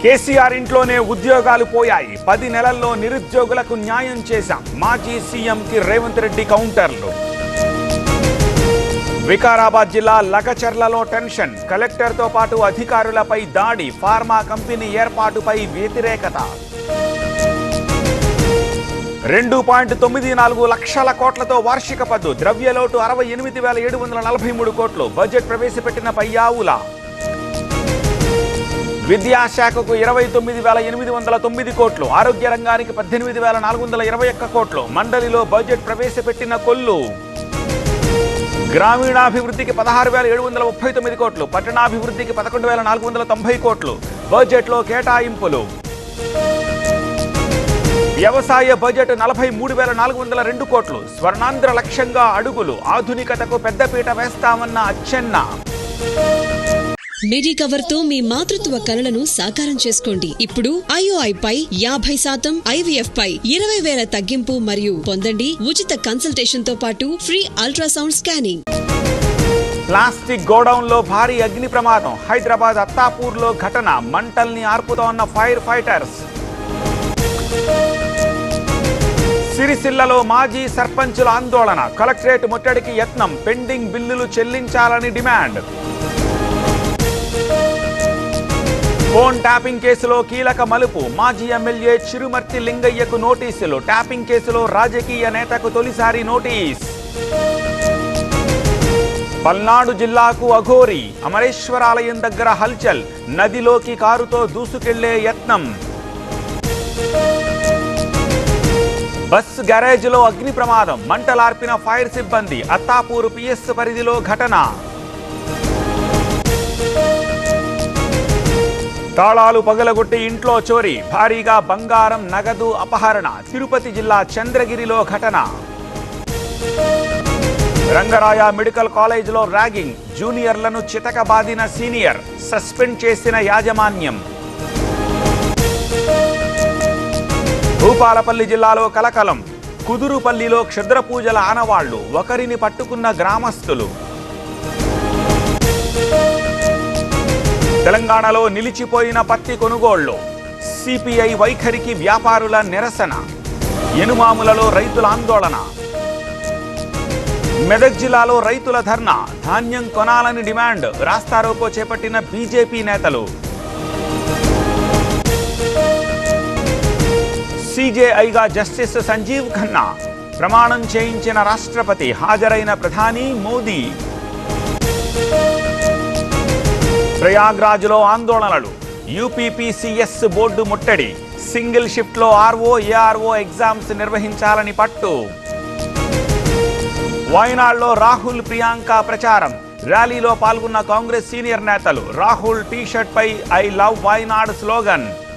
కేసీఆర్ ఇంట్లోనే ఉద్యోగాలు పోయాయి. 10 నెలల్లో నిరుద్యోగులకు న్యాయం చేశాం. మాజీ సీఎంకి రేవంత్ రెడ్డి కౌంటర్లు. వికారాబాద్ జిల్లా లగచర్లలో టెన్షన్. కలెక్టర్తో పాటు అధికారులపై దాడి. ఫార్మా కంపెనీ ఏర్పాటుపై వ్యతిరేకత. 2.94 లక్షల కోట్లతో వార్షిక పద్దు. ద్రవ్యలోటు 68,743 కోట్లు. బడ్జెట్ ప్రవేశపెట్టిన పయ్యావుల. విద్యాశాఖకు 29,809 కోట్లు. ఆరోగ్య రంగానికి 18,421 కోట్లు. మండలిలో బడ్జెట్ ప్రవేశపెట్టిన కొల్లు. గ్రామీణాభివృద్ధికి 16,739 కోట్లు. పట్టణాభివృద్ధికి 11,490 కోట్లు. బడ్జెట్లో కేటాయింపులు. వ్యవసాయ బడ్జెట్ 43,402 కోట్లు. స్వర్ణాంధ్ర లక్ష్యంగా అడుగులు. ఆధునికతకు పెద్దపీట వేస్తామన్న అచ్చెన్న. మెడికవర్ తో మీ మాతృత్వ కలలను సాకారం చేసుకోండి. ఇప్పుడు IOI పై 50%, IVF పై 20,000 తగ్గింపు మరియు పొందండి ఉచిత కన్సల్టేషన్ తో పాటు free ultrasound scanning. Plastic godown లో భారీ అగ్ని ప్రమాదం. హైదరాబాద్ అత్తాపూర్ లో ఘటన. మంటల్ని ఆర్పుతోన్న ఫైర్ ఫైటర్స్. సిరిసిల్లలో మాజీ సర్పంచుల ఆందోళన. కలెక్టరేట్ ముట్టడికి యత్నం. పెండింగ్ బిల్లులు చెల్లించాలని డిమాండ్. ఫోన్ ట్యాపింగ్ కేసులో కీలక మలుపు. మాజీ ఎమ్మెల్యే చిరుమర్తి లింగయ్యకు నోటీసులు. ట్యాపింగ్ కేసులో రాజకీయ నేతకు తొలిసారి నోటీస్. పల్నాడు జిల్లాకు అఘోరి. అమరేశ్వరాలయం దగ్గర హల్చల్. నదిలోకి కారుతో దూసుకెళ్లే యత్నం. బస్ గ్యారేజ్లో అగ్ని ప్రమాదం. మంటలార్పిన ఫైర్ సిబ్బంది. అత్తాపూరు PS పరిధిలో ఘటన. తాళాలు పగలగొట్టి ఇంట్లో చోరీ. భారీగా బంగారం, నగదు అపహరణ. తిరుపతి జిల్లా చంద్రగిరిలో ఘటన. రంగరాయ మెడికల్ కాలేజీలో ర్యాగింగ్. జూనియర్లను చితకబాదిన సీనియర్. సస్పెండ్ చేసిన యాజమాన్యం. భూపాలపల్లి జిల్లాలో కలకలం. కుదురుపల్లిలో క్షుద్ర పూజల ఆనవాళ్లు. ఒకరిని పట్టుకున్న గ్రామస్తులు. తెలంగాణలో నిలిచిపోయిన పత్తి కొనుగోళ్లు. CPI వైఖరికి వ్యాపారుల నిరసన. ఎనుమాములలో రైతుల ఆందోళన. మెదక్ జిల్లాలో రైతుల ధర్నా. ధాన్యం కొనాలని డిమాండ్. రాస్తారోకో చేపట్టిన బీజేపీ నేతలు. CJIగా జస్టిస్ సంజీవ్ ఖన్నా. ప్రమాణం చేయించిన రాష్ట్రపతి. హాజరైన ప్రధాని మోదీ. ప్రయాగ్రాజ్లో ఆందోళనలు. UPPCS బోర్డు ముట్టడి. సింగిల్ షిఫ్ట్లో RO, ARO ఎగ్జామ్స్ నిర్వహించాలని పట్టు. వయనాడ్లో రాహుల్, ప్రియాంక ప్రచారం. ర్యాలీలో పాల్గొన్న కాంగ్రెస్ సీనియర్ నేతలు. రాహుల్ టీ-షర్ట్ పై "ఐ లవ్ వయనాడ్" స్లోగన్.